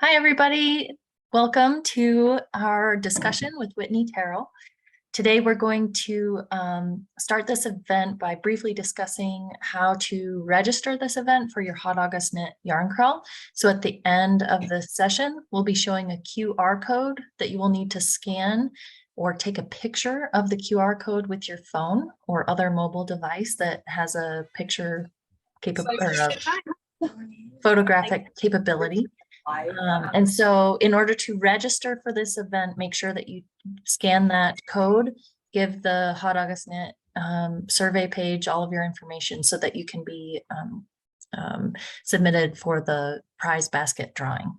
Hi, everybody. Welcome to our discussion with Whitney Terrell. Today, we're going to start this event by briefly discussing how to register this event for your Hot August Knit Yarn Crawl. So at the end of the session, we'll be showing a QR code that you will need to scan or take a picture of the QR code with your phone or other mobile device that has a picture photographic capability. And so in order to register for this event, make sure that you scan that code, give the Hot August Knit survey page all of your information so that you can be submitted for the prize basket drawing.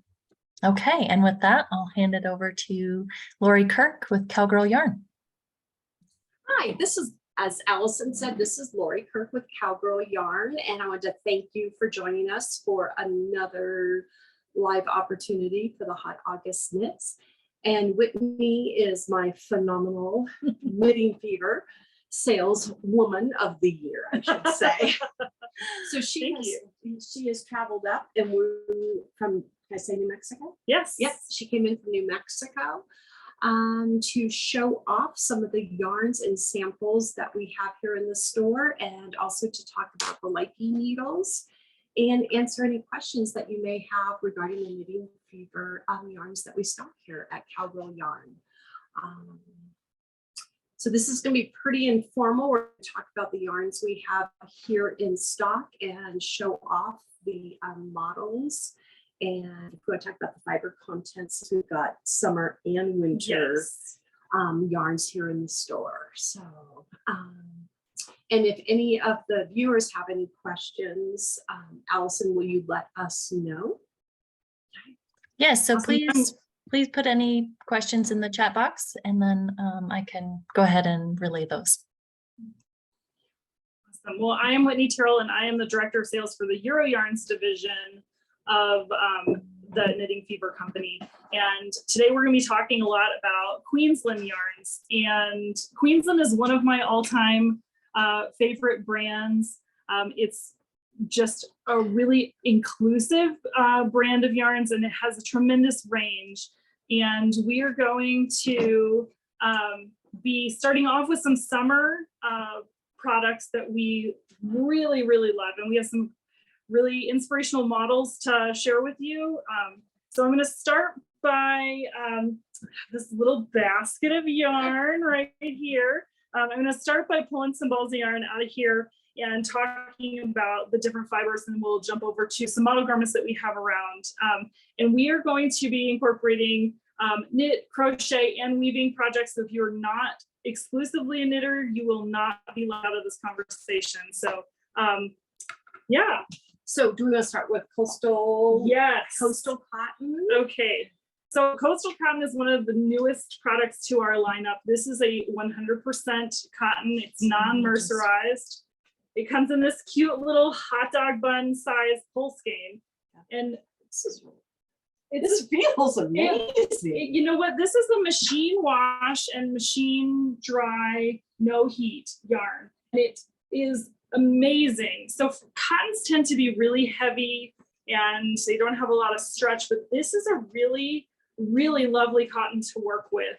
Okay, and with that, I'll hand it over to Lori Kirk with Cowgirl Yarn. Hi, as Allison said, this is Lori Kirk with Cowgirl Yarn, and I want to thank you for joining us for another live opportunity for the Hot August Knits. And Whitney is my phenomenal Knitting Fever saleswoman of the year, I should say. So she has traveled up, and we're from, can I say New Mexico? Yes. Yes, she came in from New Mexico to show off some of the yarns and samples that we have here in the store, and also to talk about the Liking needles and answer any questions that you may have regarding the Knitting Fever yarns that we stock here at Cowgirl Yarn. So this is going to be pretty informal. We're going to talk about the yarns we have here in stock and show off the models. And we're going to talk about the fiber contents. We've got summer and winter yarns here in the store. So, and if any of the viewers have any questions, Allison, will you let us know? Yes, so Awesome. please put any questions in the chat box, and then I can go ahead and relay those. Awesome. Well, I am Whitney Terrell, and I am the Director of Sales for the Euro Yarns division of the Knitting Fever company. And today we're going to be talking a lot about Queensland yarns. And Queensland is one of my all-time favorite brands. It's just a really inclusive brand of yarns, and it has a tremendous range. And we are going to be starting off with some summer products that we really, really love. And we have some really inspirational models to share with you. So I'm going to start by this little basket of yarn right here. I'm going to start by pulling some balls of yarn out of here and talking about the different fibers, and we'll jump over to some model garments that we have around. And we are going to be incorporating knit, crochet, and weaving projects. So if you're not exclusively a knitter, you will not be let out of this conversation. So yeah. So do we want to start with coastal? Yes. Coastal cotton. Okay. So coastal cotton is one of the newest products to our lineup. This is a 100% cotton. It's non-mercerized. It comes in this cute little hot dog bun size pulse skein. And this feels amazing. You know what? This is the machine wash and machine dry, no heat yarn. And it is amazing. So cottons tend to be really heavy and they don't have a lot of stretch, but this is a really, really lovely cotton to work with.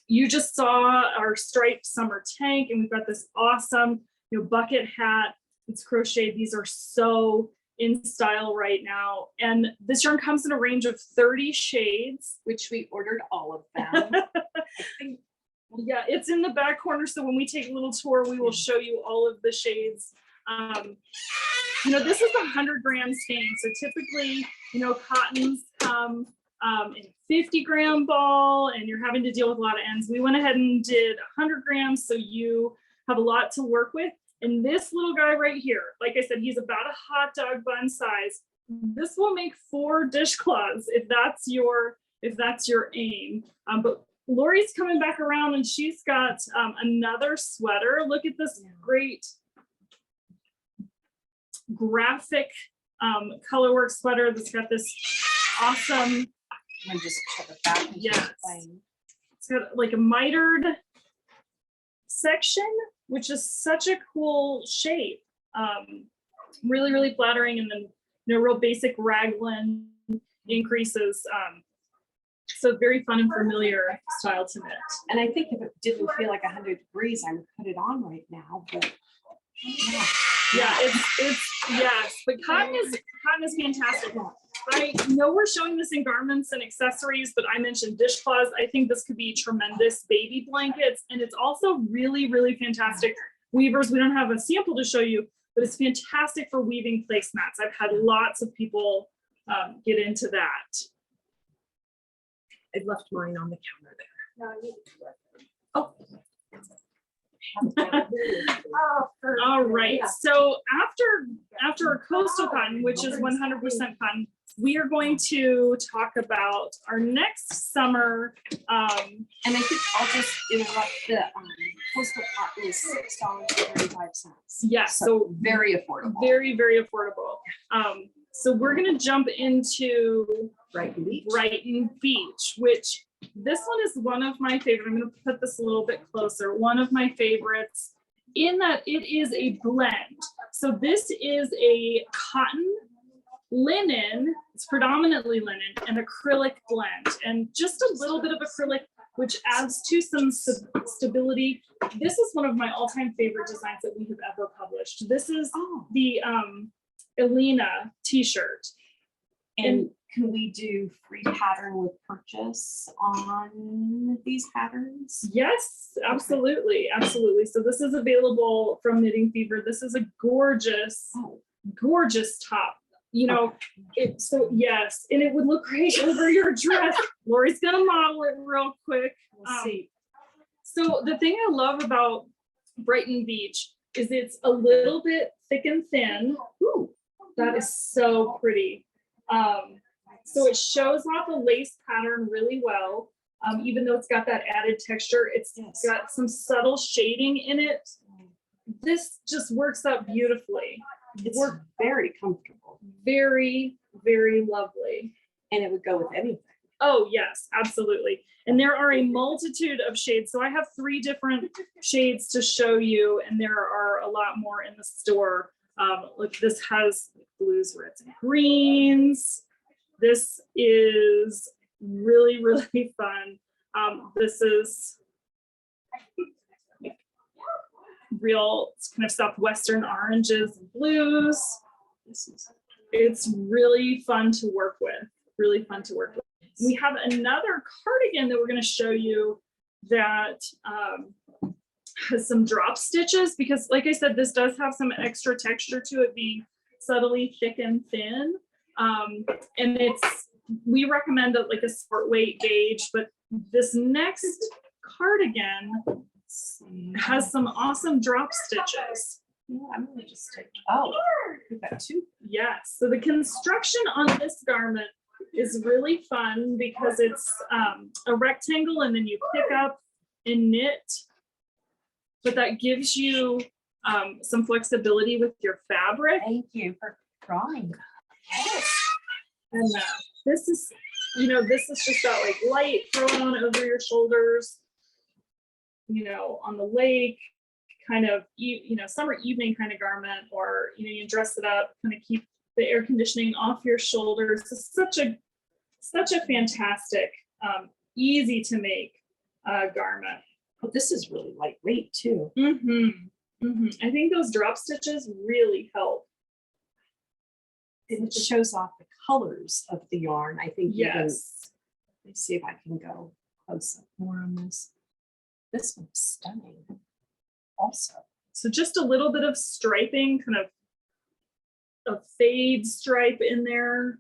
You just saw our striped summer tank, and we've got this awesome, bucket hat. It's crocheted. These are so in style right now. And this yarn comes in a range of 30 shades, which we ordered all of them. Yeah, it's in the back corner. So when we take a little tour, we will show you all of the shades. This is a 100-gram skein. So typically, cottons come in a 50-gram ball, and you're having to deal with a lot of ends. We went ahead and did 100 grams, so you have a lot to work with. And this little guy right here, like I said, he's about a hot dog bun size. This will make 4 dishcloths if that's your aim. But Lori's coming back around, and she's got another sweater. Look at this great graphic colorwork sweater that's got this awesome. And just check it back. Yes. It's got like a mitered section, which is such a cool shape. Really, really flattering, and then real basic raglan increases. So very fun and familiar style to knit. And I think if it didn't feel like 100 degrees, I would put it on right now, but yeah. Yeah, it's yes, but cotton is fantastic. I know we're showing this in garments and accessories, but I mentioned dishcloths. I think this could be tremendous baby blankets, and it's also really, really fantastic weavers. We don't have a sample to show you, but it's fantastic for weaving placemats. I've had lots of people get into that. I left mine on the counter there. Oh. All right. So after our coastal cotton, which is 100% cotton, we are going to talk about our next summer. And I think I'll just interrupt, the coastal cotton is $6.35. Yes, so very affordable. very, very affordable. So we're going to jump into Brighton Beach, which this one is one of my favorite. I'm going to put this a little bit closer. One of my favorites in that it is a blend. So this is a cotton, linen, it's predominantly linen, and acrylic blend, and just a little bit of acrylic, which adds to some stability. This is one of my all-time favorite designs that we have ever published. This is the Elena t-shirt. And can we do free pattern with purchase on these patterns? Yes, absolutely, absolutely. So this is available from Knitting Fever. This is a gorgeous, gorgeous top. You know, so yes, and it would look great over your dress. Lori's gonna model it real quick. We'll see. So the thing I love about Brighton Beach is it's a little bit thick and thin. Ooh, that is so pretty. So it shows off a lace pattern really well. Even though it's got that added texture, it's got some subtle shading in it. This just works out beautifully. It's very comfortable. Very, very lovely. And it would go with anything. Oh, yes, absolutely. And there are a multitude of shades. So I have 3 different shades to show you, and there are a lot more in the store. Look, this has blues, reds, and greens. This is really, really fun. This is real kind of southwestern oranges and blues. It's really fun to work with. Really fun to work with. We have another cardigan that we're going to show you that has some drop stitches, because like I said, this does have some extra texture to it, being subtly thick and thin. And we recommend like a sport weight gauge, but this next cardigan has some awesome drop stitches. Yeah, I'm gonna just take, we've got 2. Yes, so the construction on this garment is really fun because it's a rectangle and then you pick up and knit, but that gives you some flexibility with your fabric. Thank you for drawing. And this is, this is just that like light thrown on over your shoulders, on the lake, kind of, summer evening kind of garment, or, you dress it up, kind of keep the air conditioning off your shoulders. It's such a fantastic, easy to make garment. But this is really lightweight too. I think those drop stitches really help. And it shows off the colors of the yarn. I think yes. Let's see if I can go close up more on this. This one's stunning. Also, so just a little bit of striping, kind of a fade stripe in there.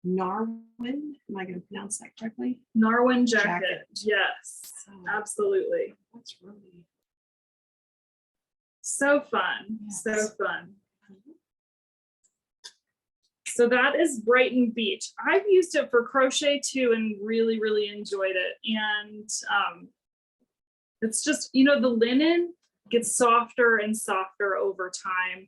Narwin, am I going to pronounce that correctly? Narwin jacket. Yes, absolutely. That's really so fun. Yes. So fun. So that is Brighton Beach. I've used it for crochet too and really, really enjoyed it. And it's just, the linen gets softer and softer over time.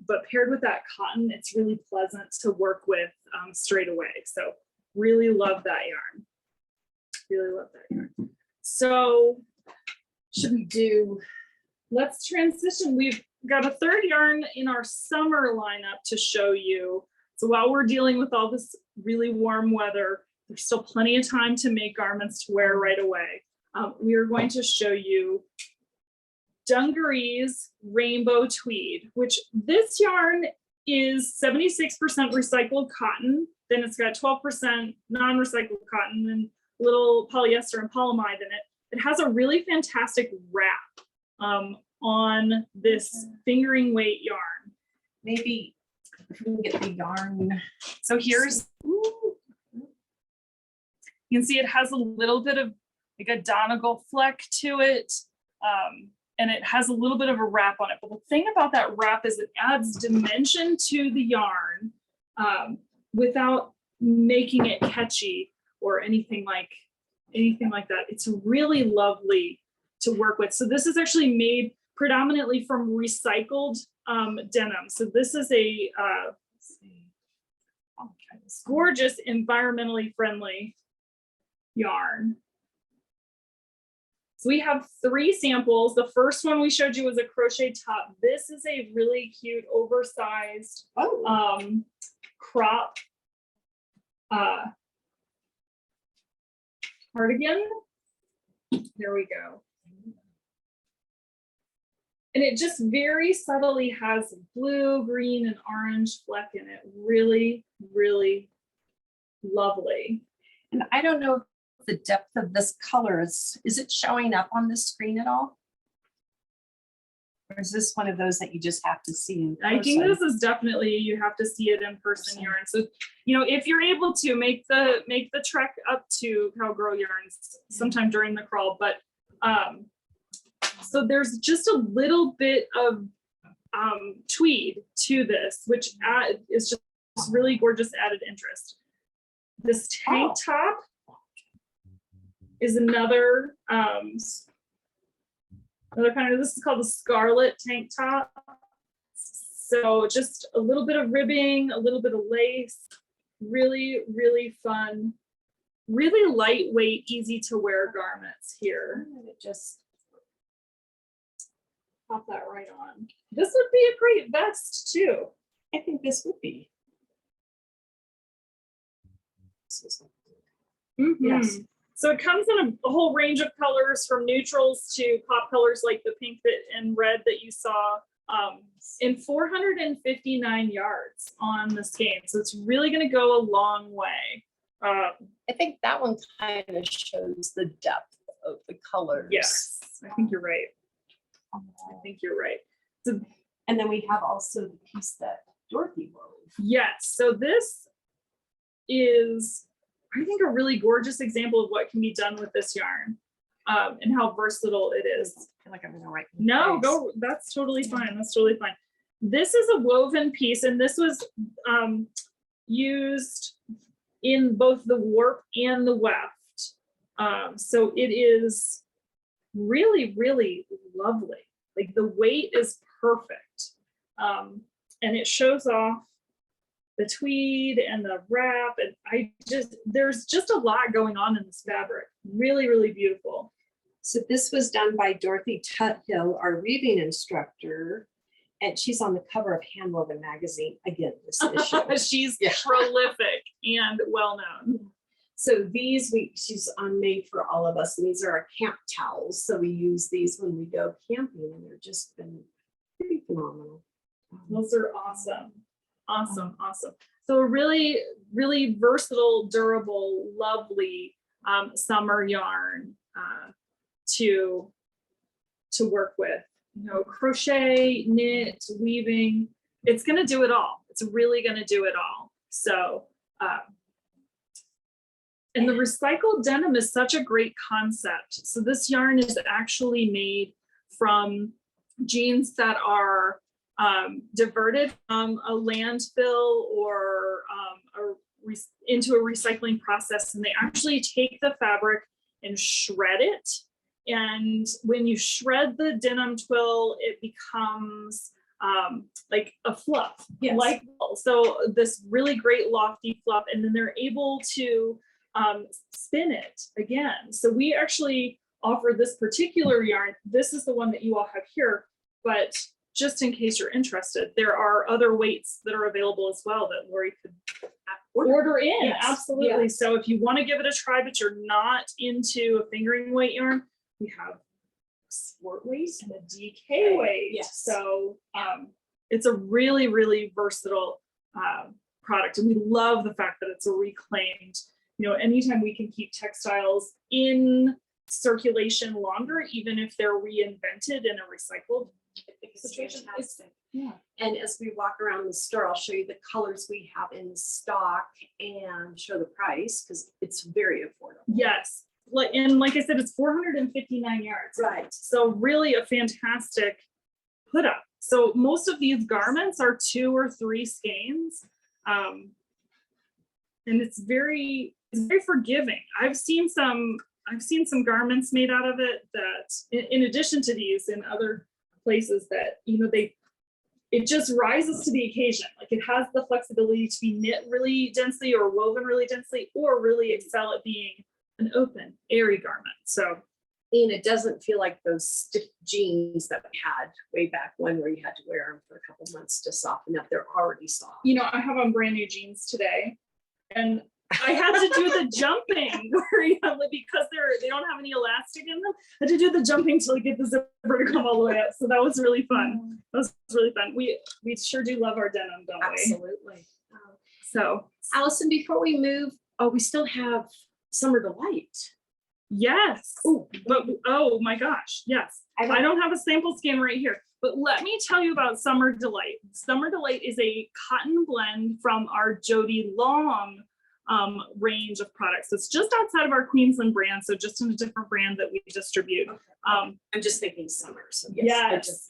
But paired with that cotton, it's really pleasant to work with straight away. So really love that yarn. Really love that yarn. So let's transition. We've got a third yarn in our summer lineup to show you. So while we're dealing with all this really warm weather, there's still plenty of time to make garments to wear right away. We are going to show you Dungarees Rainbow Tweed, which this yarn is 76% recycled cotton. Then it's got 12% non-recycled cotton and little polyester and polyamide in it. It has a really fantastic wrap on this fingering weight yarn. Maybe if we can get the yarn. So here's, you can see it has a little bit of like a Donegal fleck to it. And it has a little bit of a wrap on it. But the thing about that wrap is it adds dimension to the yarn without making it catchy or anything like that. It's really lovely to work with. So this is actually made predominantly from recycled denim. So this is a gorgeous, environmentally friendly yarn. So we have 3 samples. The first one we showed you was a crochet top. This is a really cute, oversized crop cardigan. There we go. And it just very subtly has blue, green, and orange fleck in it. Really, really lovely. And I don't know if the depth of this color is it showing up on the screen at all? Or is this one of those that you just have to see in person? I think this is definitely, you have to see it in person yarn. So, you know, if you're able to make the trek up to Cowgirl Yarns sometime during the crawl, but so there's just a little bit of tweed to this, which is just really gorgeous added interest. This tank top is another kind of, this is called the Scarlet tank top. So just a little bit of ribbing, a little bit of lace, really, really fun, really lightweight, easy to wear garments here. Just pop that right on. This would be a great vest too. I think this would be. Yes. So it comes in a whole range of colors, from neutrals to pop colors like the pink and red that you saw, in 459 yards on the skein. So it's really going to go a long way. I think that one kind of shows the depth of the colors. Yes, I think you're right. I think you're right. So, and then we have also the piece that Dorothy wove. yes, so this is, I think, a really gorgeous example of what can be done with this yarn, and how versatile it is. I feel like I'm gonna write. No, go. That's totally fine. That's totally fine. This is a woven piece, and this was used in both the warp and the weft. So it is really, really lovely. Like, the weight is perfect, and it shows off the tweed and the wrap, and there's just a lot going on in this fabric. Really, really beautiful. So this was done by Dorothy Tuthill, our weaving instructor, and she's on the cover of Handwoven magazine again this issue. She's prolific and well-known. So she's made for all of us, and these are our camp towels. So we use these when we go camping, and they're just been pretty phenomenal. Those are awesome. Awesome, awesome. So a really, really versatile, durable, lovely summer yarn to work with. You know, crochet, knit, weaving. It's going to do it all. It's really going to do it all. So, and the recycled denim is such a great concept. So this yarn is actually made from jeans that are diverted from a landfill or into a recycling process, and they actually take the fabric and shred it. And when you shred the denim twill, it becomes like a fluff, like wool. So this really great lofty fluff, and then they're able to spin it again. So we actually offer this particular yarn. This is the one that you all have here, but just in case you're interested, there are other weights that are available as well that Lori could order in. Yes, Absolutely. yes. So if you want to give it a try, but you're not into a fingering weight yarn, we have a sport weight and a DK weight. Yes. So it's a really, really versatile product. And we love the fact that it's a reclaimed, anytime we can keep textiles in circulation longer, even if they're reinvented in a recycled situation. Yeah. And as we walk around the store, I'll show you the colors we have in stock and show the price because it's very affordable. Yes. Like I said, it's 459 yards. Right. So really a fantastic put up. So most of these garments are 2 or 3 skeins. And it's very forgiving. I've seen some garments made out of it that in addition to these in other places that, it just rises to the occasion. Like it has the flexibility to be knit really densely or woven really densely, or really excel at being an open, airy garment. So, and it doesn't feel like those stiff jeans that we had way back when, where you had to wear them for a couple months to soften up. They're already soft. I have on brand new jeans today, and I had to do the jumping where because they don't have any elastic in them. I had to do the jumping to get the zipper to come all the way up. So that was really fun. That was really fun. We sure do love our denim, don't we? Absolutely. So Allison, before we move, we still have Summer Delight. yes. Oh my gosh. Yes. I don't have a sample scan right here, but let me tell you about Summer Delight. Summer Delight is a cotton blend from our Jody Long range of products. It's just outside of our Queensland brand, so just in a different brand that we distribute. Okay. I'm just thinking summer. So yes.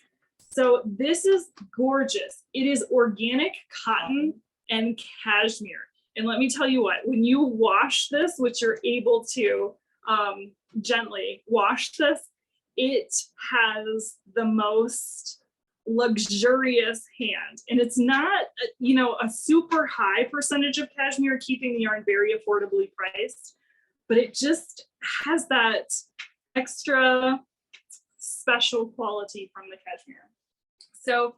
So this is gorgeous. It is organic cotton and cashmere. And let me tell you what, when you wash this, which you're able to gently wash this, it has the most luxurious hand, and it's not a super high percentage of cashmere, keeping the yarn very affordably priced, but it just has that extra special quality from the cashmere. So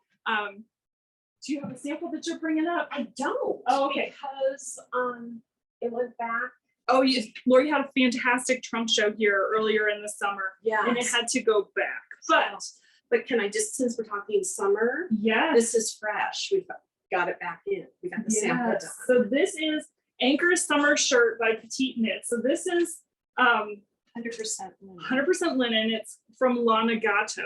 do you have a sample that you're bringing up? I don't. Oh, okay. Because it went back. Oh, yes. Lori had a fantastic trunk show here earlier in the summer. Yeah. And it had to go back. But can I just, since we're talking summer, yes. This is fresh. We've got it back in. We got the sample done. So this is Anchor's Summer Shirt by Petite Knit. So this is 100% linen. 100% linen. It's from La Negato,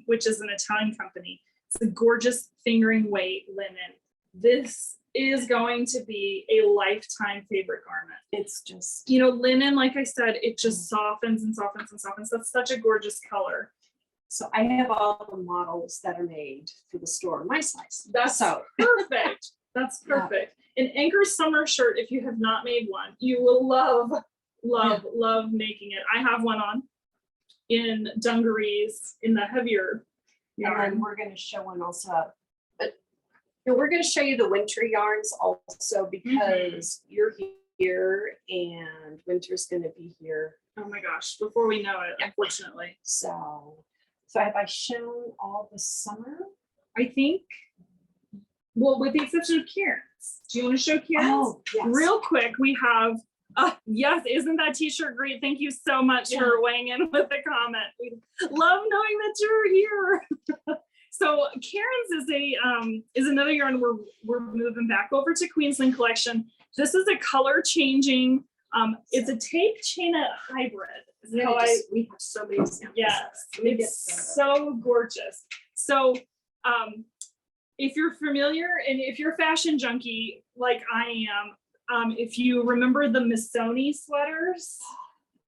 which is an Italian company. It's a gorgeous fingering weight linen. This is going to be a lifetime favorite garment. It's just, linen, like I said, it just softens and softens and softens. That's such a gorgeous color. so I have all the models that are made for the store, my size. That's perfect. That's perfect. An Anchor's Summer Shirt, if you have not made one, you will love making it. I have one on in dungarees in the heavier yarn. And then we're going to show one also. But we're going to show you the winter yarns also because you're here and winter's going to be here. Oh my gosh, before we know it, unfortunately. So have I shown all the summer? I think, well, with the exception of Karen's. Do you want to show Karen's? Oh, yes. Real quick, we have, yes, isn't that t-shirt great? Thank you so much for weighing in with the comment. We love knowing that you're here. So Karen's is another yarn we're moving back over to Queensland collection. This is a color changing, it's a tape chainette hybrid. We have so many samples. Yes, it's so gorgeous. So if you're familiar and if you're a fashion junkie like I am, if you remember the Missoni sweaters,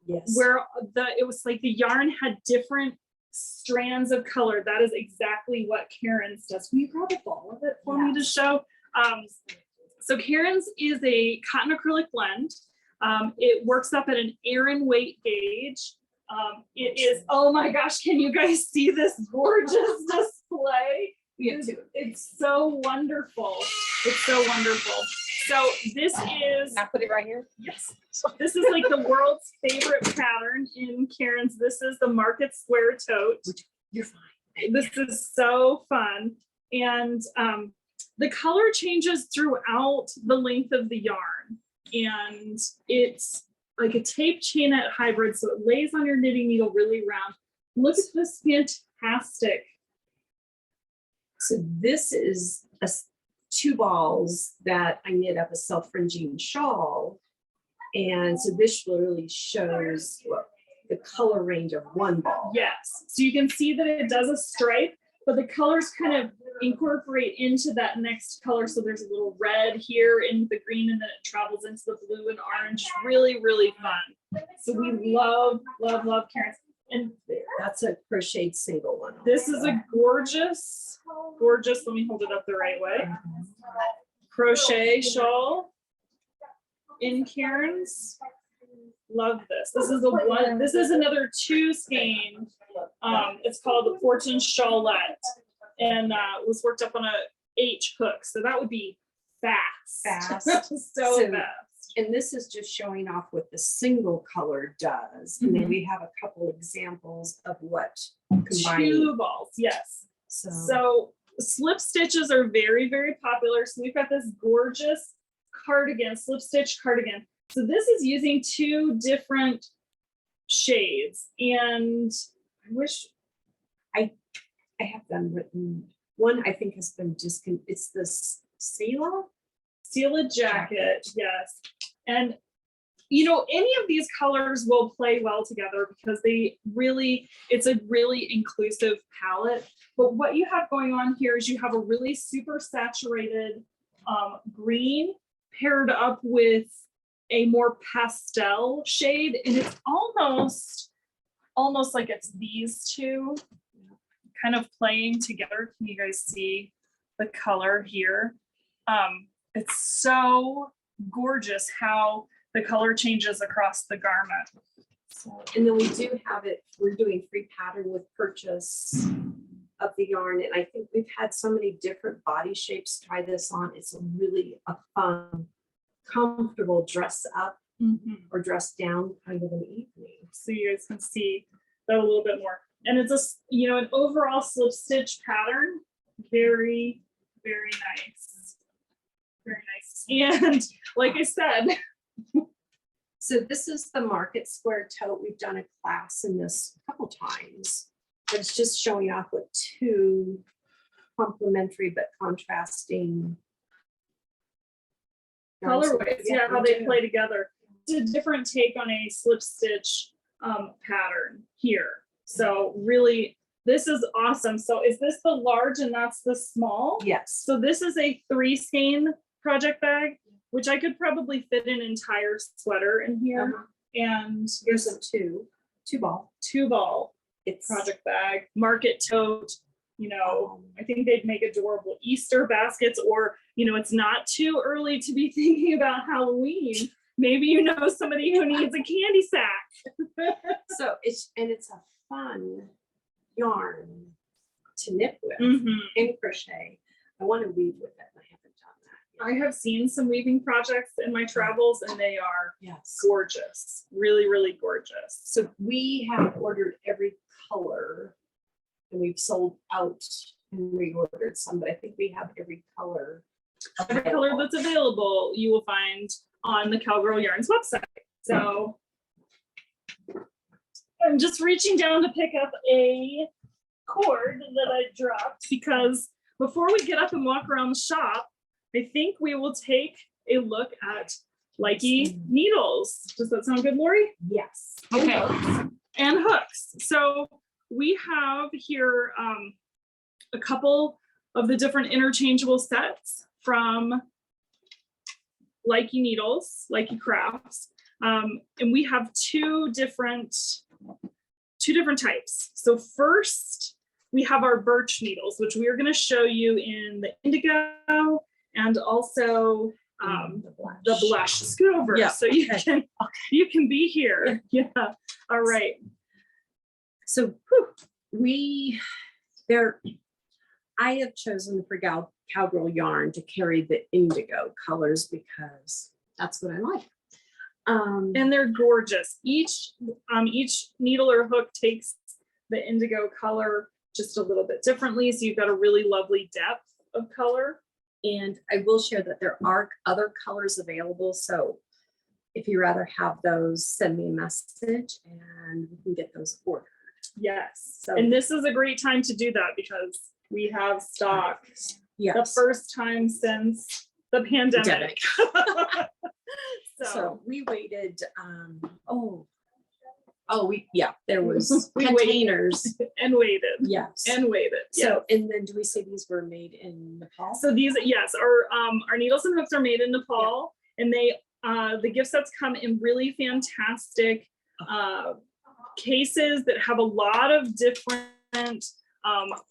yes, where it was like the yarn had different strands of color, that is exactly what Karen's does. Will you grab a ball of it for me to show? So Karen's is a cotton acrylic blend. It works up at an Aran weight gauge. It is, oh my gosh, can you guys see this gorgeous display? It's so wonderful. It's so wonderful. So this is, I put it right here. yes, this is like the world's favorite pattern in Karen's. This is the Market Square tote. You're fine. This is so fun. And the color changes throughout the length of the yarn. And it's like a tape chainette hybrid, so it lays on your knitting needle really round. Look at this fantastic. So this is two balls that I knit up a self-fringing shawl. And so this really shows the color range of one ball. Yes, so you can see that it does a stripe, but the colors kind of incorporate into that next color. So there's a little red here in the green, and then it travels into the blue and orange. Really, really fun. So we love, love, love Karen's. And That's a crocheted single one. this is a gorgeous, gorgeous, let me hold it up the right way, crochet shawl in Karen's. Love this. This is this is another two skein. It's called the Fortune Shawlette, and was worked up on a H hook. So that would be fast. so fast. And this is just showing off what the single color does. And then we have a couple examples of what combining. Two balls, yes. So slip stitches are very, very popular. So we've got this gorgeous cardigan, slip stitch cardigan. So this is using two different shades. And I wish I have them written. One I think has been it's this Seala jacket, yes. And you know, any of these colors will play well together because it's a really inclusive palette. But what you have going on here is you have a really super saturated green paired up with a more pastel shade, and it's almost like it's these two kind of playing together. Can you guys see the color here? It's so gorgeous how the color changes across the garment. So, and then we do have it, we're doing free pattern with purchase of the yarn. And I think we've had so many different body shapes try this on. It's a fun, comfortable dress up or dress down kind of an evening. So you guys can see that a little bit more. And it's an overall slip stitch pattern. Very, very nice. Very nice. And like I said, so this is the Market Square tote. We've done a class in this a couple times, but it's just showing off what two complementary but contrasting colorways, how they play together. It's a different take on a slip stitch pattern here. So really, this is awesome. So is this the large and that's the small? Yes. So this is a 3 skein project bag, which I could probably fit an entire sweater in here. And here's a two ball it's project bag, market tote. You know, I think they'd make adorable Easter baskets, or, you know, it's not too early to be thinking about Halloween. Maybe you know somebody who needs a candy sack. So it's a fun yarn to knit with and crochet. I want to weave with it, and I haven't done that yet. I have seen some weaving projects in my travels, and they are gorgeous, really, really gorgeous. So we have ordered every color, and we've sold out and reordered some, but I think we have every color. Every color that's available, you will find on the Cowgirl Yarns website. So I'm just reaching down to pick up a cord that I dropped, because before we get up and walk around the shop, I think we will take a look at Likey needles. Does that sound good, Lori? Yes. Okay. And hooks. So we have here a couple of the different interchangeable sets from Likey Needles, Likey Crafts. And we have two different types. So first, we have our birch needles, which we are going to show you in the indigo and also the blush. Scoot over so you can be here. Yeah. All right. So I have chosen for Cowgirl Yarn to carry the indigo colors because that's what I like. And they're gorgeous. Each needle or hook takes the indigo color just a little bit differently. So you've got a really lovely depth of color. And I will share that there are other colors available. So if you rather have those, send me a message and we can get those ordered. Yes. So And this is a great time to do that because we have stock the yes. first time since the pandemic. So we waited, there was We waited. containers. And waited. Yes. And waited. So, and then do we say these were made in Nepal? So these, yes, our needles and hooks are made in Nepal, and they the gift sets come in really fantastic cases that have a lot of different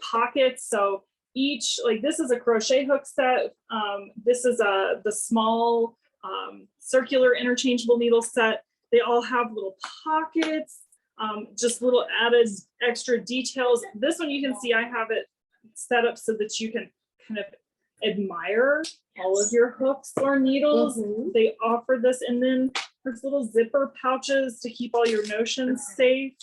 pockets. So each, like this is a crochet hook set. This is the small circular interchangeable needle set. They all have little pockets, just little added extra details. This one you can see I have it set up so that you can kind of admire all of your hooks or needles. They offer this, and then there's little zipper pouches to keep all your notions safe.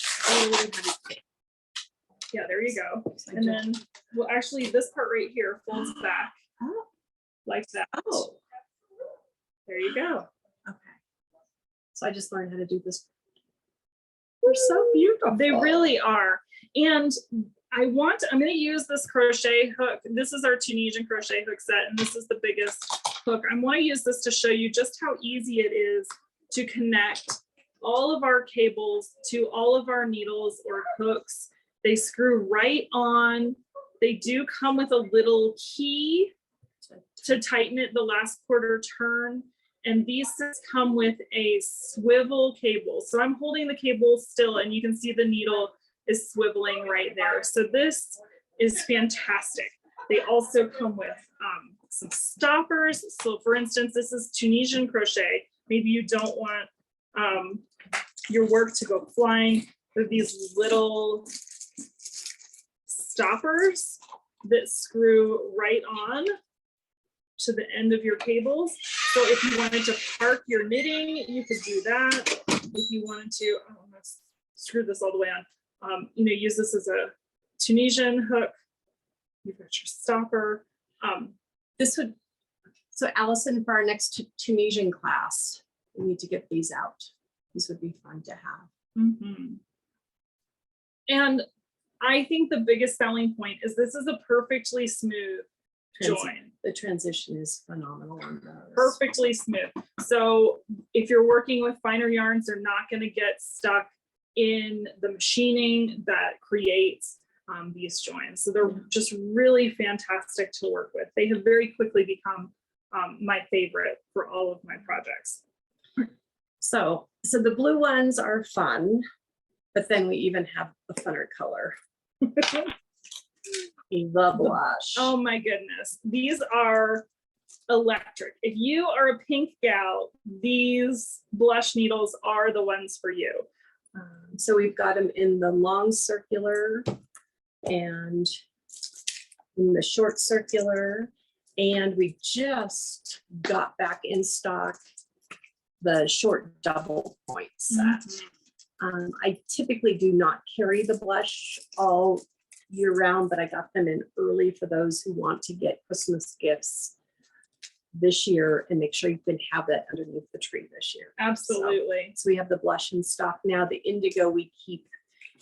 Yeah, there you go. And then, well, actually this part right here folds back like that. Oh, There you go. okay. So I just learned how to do this. They're so beautiful. They really are. And I'm going to use this crochet hook. This is our Tunisian crochet hook set, and this is the biggest hook. I want to use this to show you just how easy it is to connect all of our cables to all of our needles or hooks. They screw right on. They do come with a little key to tighten it the last quarter turn. And these sets come with a swivel cable. So I'm holding the cable still, and you can see the needle is swiveling right there. So this is fantastic. They also come with some stoppers. So for instance, this is Tunisian crochet. Maybe you don't want your work to go flying. There are these little stoppers that screw right on to the end of your cables. So if you wanted to park your knitting, you could do that. If you wanted to, let's screw this all the way on. Use this as a Tunisian hook. You've got your stopper. So Allison, for our next Tunisian class, we need to get these out. These would be fun to have. And I think the biggest selling point is this is a perfectly smooth join. The transition is phenomenal on those. Perfectly smooth. So if you're working with finer yarns, they're not going to get stuck in the machining that creates these joins. So they're just really fantastic to work with. They have very quickly become my favorite for all of my projects. So the blue ones are fun, but then we even have a funner color. The blush. Oh my goodness. These are electric. If you are a pink gal, these blush needles are the ones for you. So we've got them in the long circular and in the short circular, and we just got back in stock the short double point set. I typically do not carry the blush all year round, but I got them in early for those who want to get Christmas gifts this year and make sure you can have that underneath the tree this year. Absolutely. So we have the blush in stock now. The indigo we keep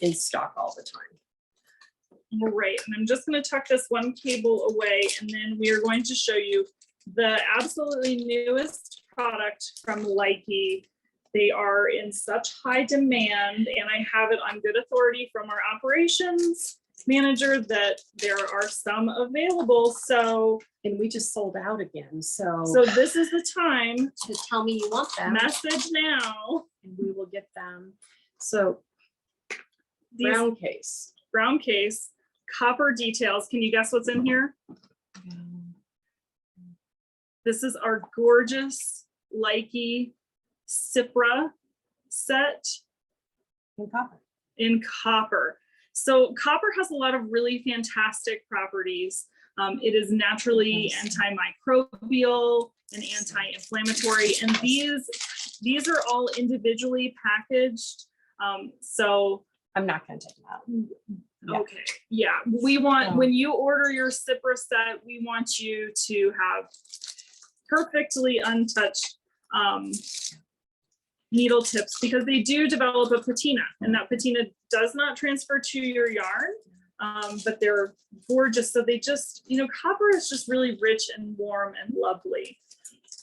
in stock all the time. Great. And I'm just going to tuck this one cable away, and then we are going to show you the absolutely newest product from Likey. They are in such high demand, and I have it on good authority from our operations manager that there are some available. So, and we just sold out again. So this is the time to tell me you want them. Message now. And we will get them. So These brown case, copper details. Can you guess what's in here? This is our gorgeous Likey Cipra set in copper. So copper has a lot of really fantastic properties. It is naturally antimicrobial and anti-inflammatory, and these are all individually packaged. So I'm not going to take them out. Yeah. Okay, yeah, we want, Oh. when you order your Cipra set, we want you to have perfectly untouched needle tips, because they do develop a patina, and that patina does not transfer to your yarn. But they're gorgeous. So they just, you know, copper is just really rich and warm and lovely.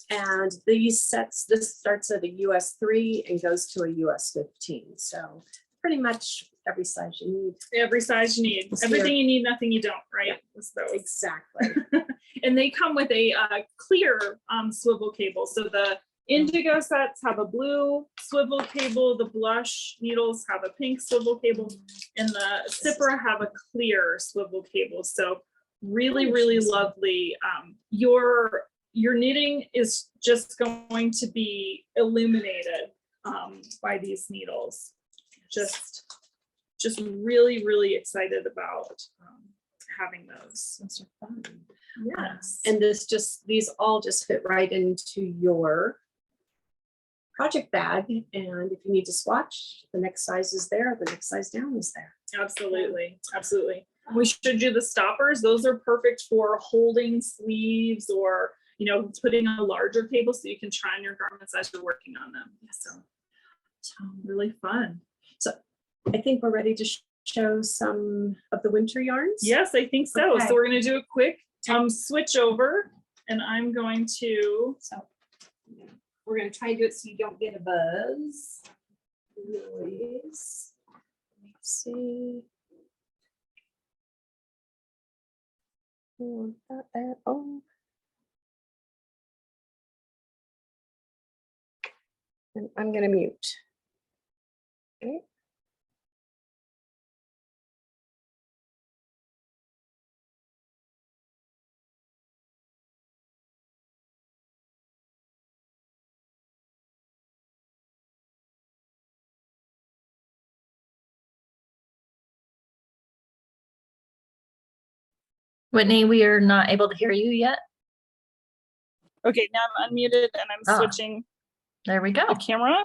And these sets, this starts at a US 3 and goes to a US 15. So pretty much every size you need. Every size you need, It's everything here. you need, nothing you don't, right? Yeah. It's those. Exactly. And they come with a clear swivel cable. So the indigo sets have a blue swivel cable, the blush needles have a pink swivel cable, and the Cipra have a clear swivel cable. So really, really lovely. Your knitting is just going to be illuminated by these needles. Just really, really excited about having those. Those are fun. Yes. And these all just fit right into your project bag. And if you need to swatch, the next size is there, the next size down is there. Absolutely, absolutely. We showed you the stoppers. Those are perfect for holding sleeves, or, you know, putting on a larger cable so you can try on your garments as you're working on them. So really fun. So I think we're ready to show some of the winter yarns. Yes, I think so. Okay. So we're going to do a quick switch over, and I'm going to. So we're going to try and do it so you don't get a buzz noise. Let's see. Oh, got that. Oh. And I'm going to mute. Okay. Whitney, we are not able to hear you yet. Okay, now I'm unmuted and I'm Ah. switching There we go. the camera.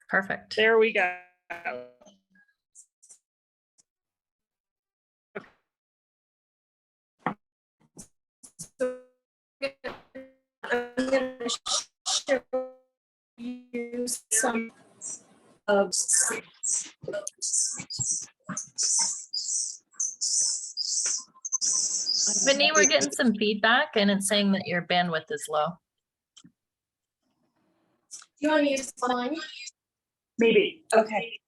Perfect. There we go. I'm going to show you some of Whitney, we're getting some feedback and it's saying that your bandwidth is low. Do you want to use mine? Maybe. Okay.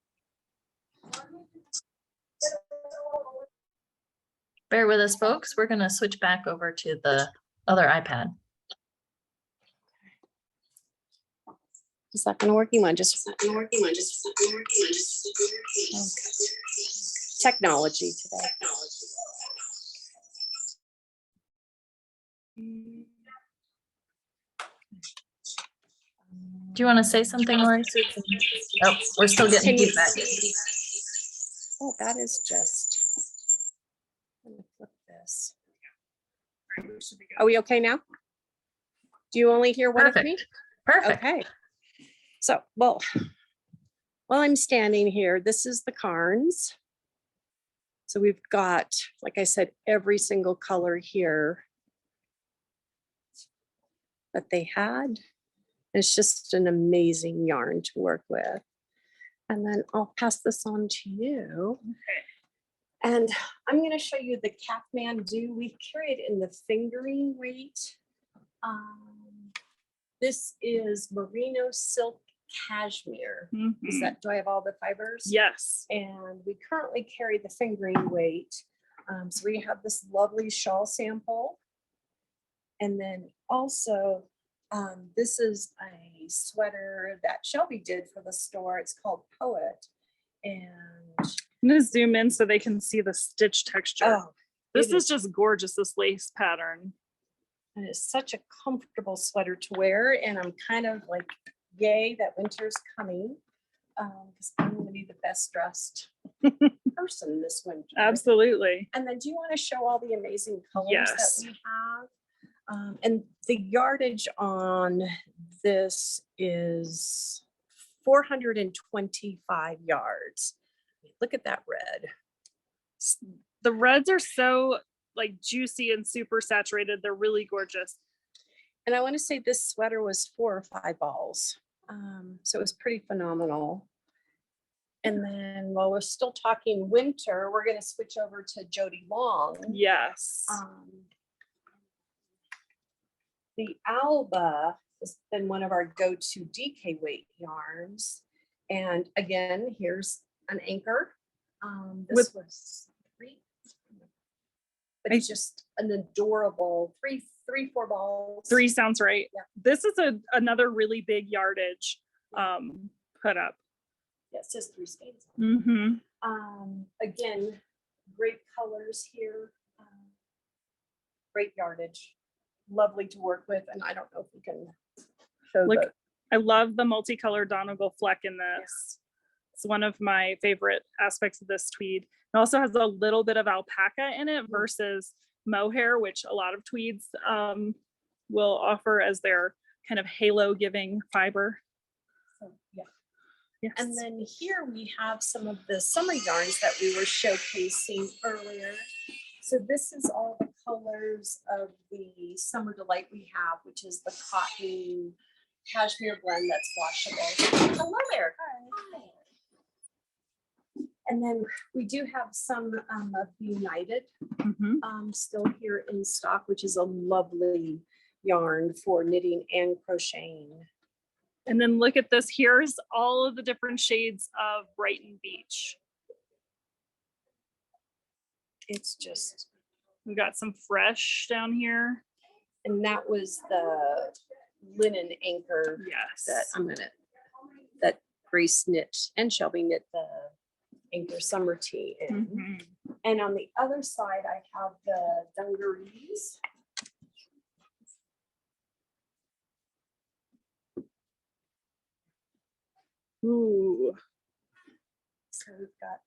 Bear with us, folks. We're going to switch back over to the other iPad. Is that going to work? You want just technology today. Do you want to say something, Lori? Oh, we're still getting feedback. Oh, that is just. Let me flip this. Are we okay now? Do you only hear one of me? Perfect. Okay. So, well, while I'm standing here, this is the Cairns. So we've got, like I said, every single color here that they had. It's just an amazing yarn to work with. And then I'll pass this on to you. Okay. And I'm going to show you the Kathmandu. We carry it in the fingering weight. This is merino silk cashmere. Is that, do I have all the fibers? Yes. And we currently carry the fingering weight. So we have this lovely shawl sample. And then also, this is a sweater that Shelby did for the store. It's called Poet. And I'm going to zoom in so they can see the stitch texture. oh, This is just gorgeous, this lace pattern. and it's such a comfortable sweater to wear. And I'm kind of like, yay, that winter's coming. Because I'm going to be the best dressed person this winter. Absolutely. And then do you want to show all the amazing colors Yes. that we have? And the yardage on this is 425 yards. Look at that red. The reds are so like juicy and super saturated. They're really gorgeous. And I want to say this sweater was 4 or 5 balls. So it was pretty phenomenal. And then while we're still talking winter, we're going to switch over to Jody Long. Yes. The Alba has been one of our go-to DK weight yarns. And again, here's an anchor. This was 3, but it's just an adorable 4 balls. 3 sounds right. Yeah. This is another really big yardage put up. Yeah, it says 3 skeins. Mm-hmm. Again, great colors here. Great yardage. Lovely to work with. And I don't know if we can show Look, the. I love the multicolored Donegal fleck in this. It's one of my favorite aspects of this tweed. It also has a little bit of alpaca in it versus mohair, which a lot of tweeds will offer as their kind of halo giving fiber. So, yeah. Yes. And then here we have some of the summer yarns that we were showcasing earlier. So this is all the colors of the Summer Delight we have, which is the cotton cashmere blend that's washable. Hello there. Hi. And then we do have some of the United still here in stock, which is a lovely yarn for knitting and crocheting. And then look at this. Here's all of the different shades of Brighton Beach. It's just, We got some fresh down here. and that was the linen anchor Yes. that Grace knit and Shelby knit the anchor summer tee in. Mhm. And on the other side, I have the dungarees. Ooh, So we've got,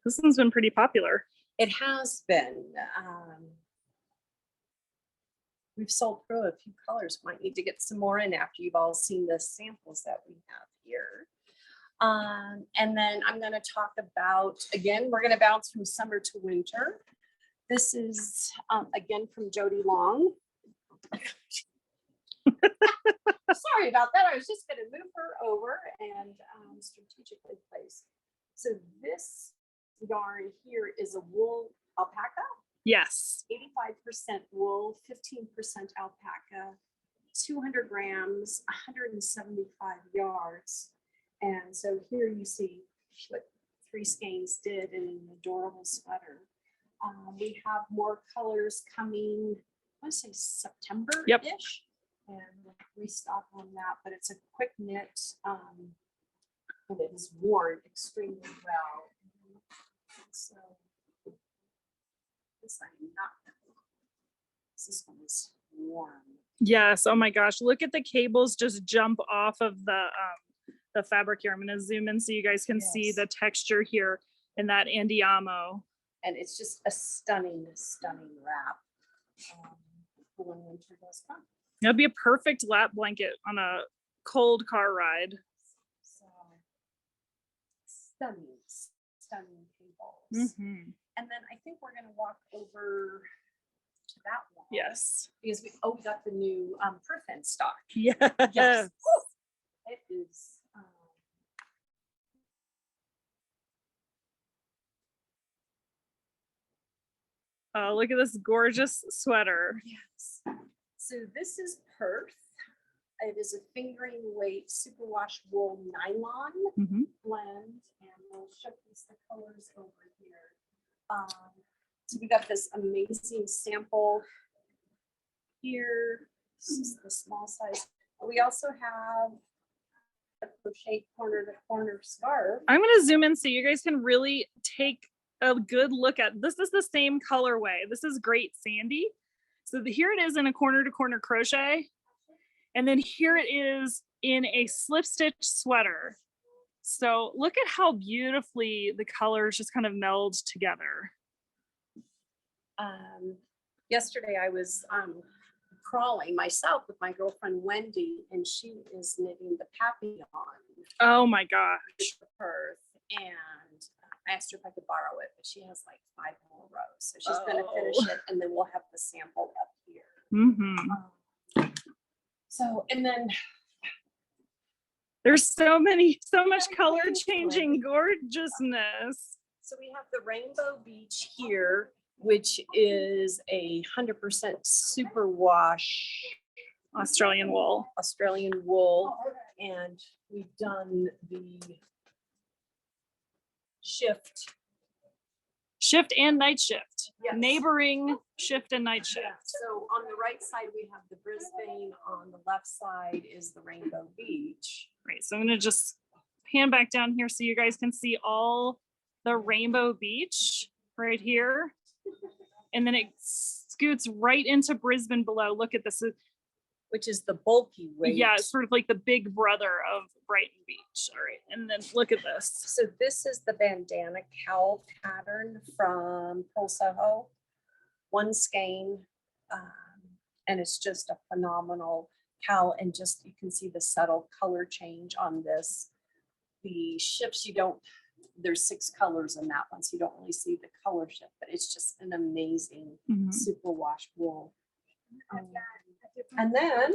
this one's been pretty popular. it has been, we've sold through a few colors. Might need to get some more in after you've all seen the samples that we have here. And then I'm going to talk about, again, we're going to bounce from summer to winter. This is, again, from Jody Long. Sorry about that. I was just going to move her over and strategically place. So this yarn here is a wool alpaca, Yes. 85% wool, 15% alpaca, 200 grams, 175 yards. And so here you see what 3 skeins did in an adorable sweater. We have more colors coming, I want to say September-ish. Yep. And we'll restock on that, but it's a quick knit and it is worn extremely well. So this I'm not, this one is warm. Yes. Oh my gosh. Look at the cables just jump off of the fabric here. I'm going to zoom in so you guys can see Yes. the texture here in that Andiamo. And it's just a stunning, stunning wrap for when winter does come. That'd be a perfect lap blanket on a cold car ride. So stunning, stunning cables. Mhm. And then I think we're going to walk over to that one. Yes. Because we got the new proof in stock. Yes. Yes. Woo! It is. Look at this gorgeous sweater. Yes. So this is Perth. It is a fingering weight superwash wool nylon Mhm. blend, and we'll showcase the colors over here. So we got this amazing sample here. This is the small size. We also have a crochet corner to corner scarf. I'm going to zoom in so you guys can really take a good look at this. Is the same colorway. This is Great Sandy. So here it is in a corner to corner crochet. And then here it is in a slip stitch sweater. So look at how beautifully the colors just kind of meld together. Yesterday I was crawling myself with my girlfriend Wendy, and she is knitting the papillon Oh my gosh. with Perth, and I asked her if I could borrow it, but she has like 5 more rows. So she's gonna finish it and then we'll have the sample up here. So, and then There's so much color changing gorgeousness. so we have the Rainbow Beach here, which is 100% superwash Australian wool. Australian wool. And we've done the Shift and night shift. Yes. Neighboring shift and night shift. So on the right side, we have the Brisbane. On the left side is the Rainbow Beach. Right, so I'm gonna just pan back down here so you guys can see all the Rainbow Beach right here. And then it scoots right into Brisbane below. Look at this. Which is the bulky weight. Yeah, it's sort of like the big brother of Brighton Beach. All right, and then look at this. So this is the bandana cowl pattern from Pearl Soho, one skein, and it's just a phenomenal cowl. And just you can see the subtle color change on this. The shifts there's 6 colors in that one, so you don't really see the color shift, but it's just an amazing superwash wool. And then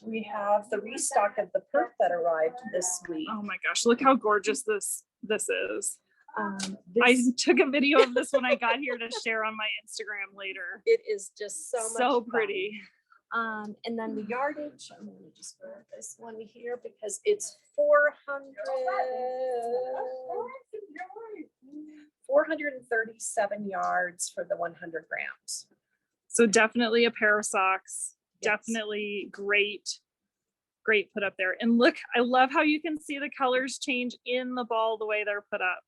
we have the restock of the perf that arrived this week. Oh my gosh, look how gorgeous this is. I This- took a video of this when I got here to share on my Instagram later. It is just so much So fun. pretty. And then the yardage, I'm gonna just grab this one here because it's 437 yards for the 100 grams. So definitely a pair of socks. Yes. Definitely great put up there. And look, I love how you can see the colors change in the ball the way they're put up.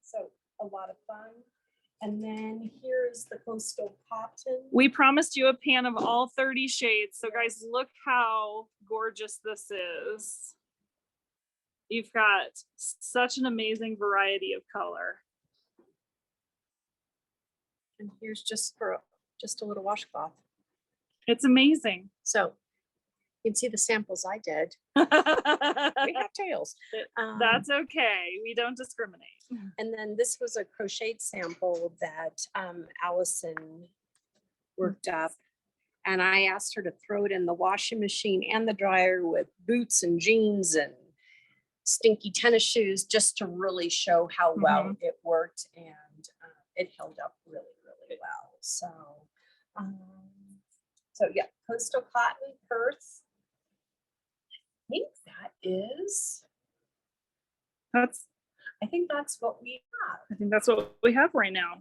So a lot of fun. And then here is the coastal cotton. We promised you a pan of all 30 shades. So guys, look how gorgeous this is. You've got such an amazing variety of color. And here's just a little washcloth. It's amazing. So you can see the samples I did. That's We have tails. okay. We don't discriminate. And then this was a crocheted sample that Allison worked up. And I asked her to throw it in the washing machine and the dryer with boots and jeans and stinky tennis shoes just to really show how well it worked. And it held up really, really well. So yeah, coastal cotton, Perth. I think that's what we have. I think that's what we have right now.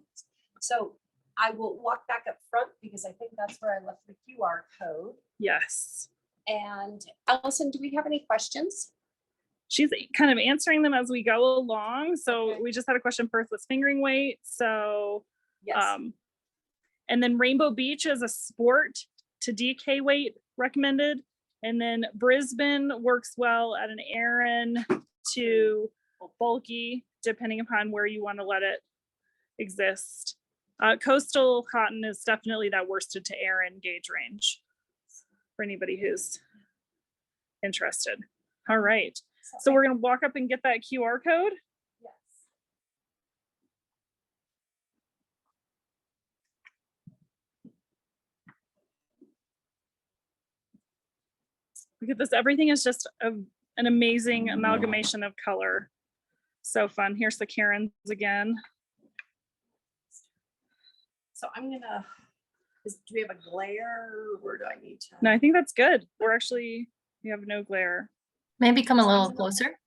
So I will walk back up front because I think that's where I left the QR code. Yes. And Allison, do we have any questions? She's kind of answering them as we go along. So Okay. we just had a question first with fingering weight. So, Yes. and then Rainbow Beach is a sport to DK weight recommended. And then Brisbane works well at an Aran to bulky, depending upon where you want to let it exist. Coastal cotton is definitely that worsted to Aran gauge range for anybody who's interested. All right. So we're going to walk up and get that QR code. Yes. Look at this. Everything is just an amazing amalgamation of color. So fun. Here's the Karens again. So I'm gonna, do we have a glare or do I need to? No, I think that's good. We have no glare. Maybe come a little closer.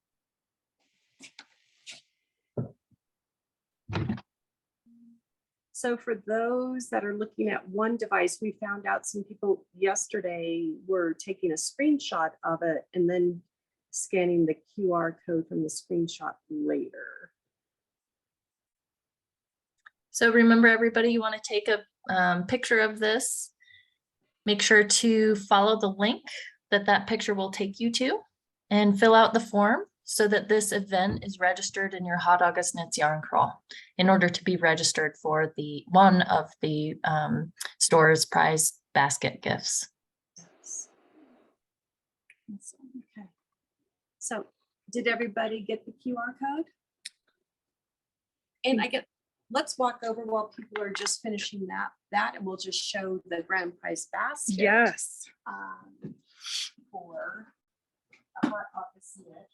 So for those that are looking at one device, we found out some people yesterday were taking a screenshot of it and then scanning the QR code from the screenshot later. So remember, everybody, you want to take a picture of this. Make sure to follow the link that picture will take you to and fill out the form so that this event is registered in your Hot August Knits Yarn Crawl in order to be registered for one of the store's prize basket gifts. Okay. So did everybody get the QR code? And let's walk over while people are just finishing that, and we'll just show the grand prize basket. Yes. For the heart opposite.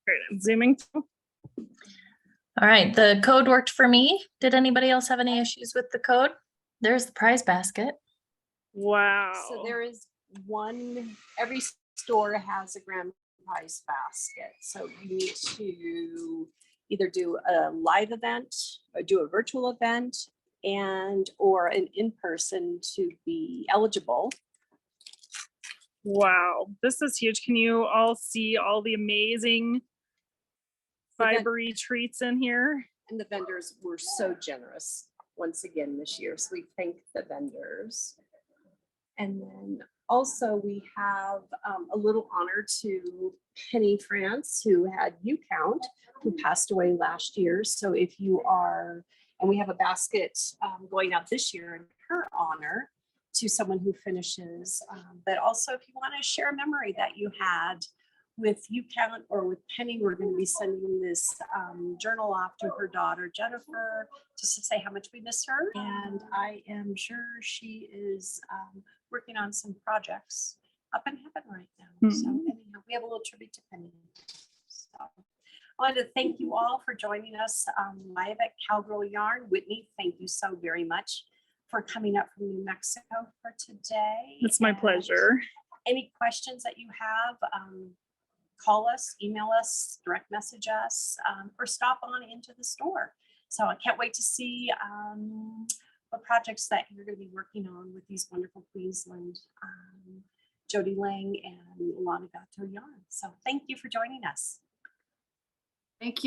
Great. I'm zooming. All right, the code worked for me. Did anybody else have any issues with the code? There's the prize basket. Wow. So there is every store has a grand prize basket. So you need to either do a live event or do a virtual event or an in-person to be eligible. Wow, this is huge. Can you all see all the amazing fibery treats in here? And the vendors were so generous once again this year. So we thank the vendors. And then also we have a little honor to Penny France, who had UCount, who passed away last year. So if you are, and we have a basket going out this year in her honor to someone who finishes. But also if you want to share a memory that you had with UCount or with Penny, we're going to be sending this journal off to her daughter, Jennifer, just to say how much we miss her. And I am sure she is working on some projects up in heaven right now. So anyhow, we have a little tribute to Penny. So I wanted to thank you all for joining us live at Cowgirl Yarn. Whitney, thank you so very much for coming up from New Mexico for today. It's my pleasure. Any questions that you have, call us, email us, direct message us, or stop on into the store. So I can't wait to see what projects that you're going to be working on with these wonderful Queensland Jody Lang and Alana Gato yarn. So thank you for joining us. Thank you.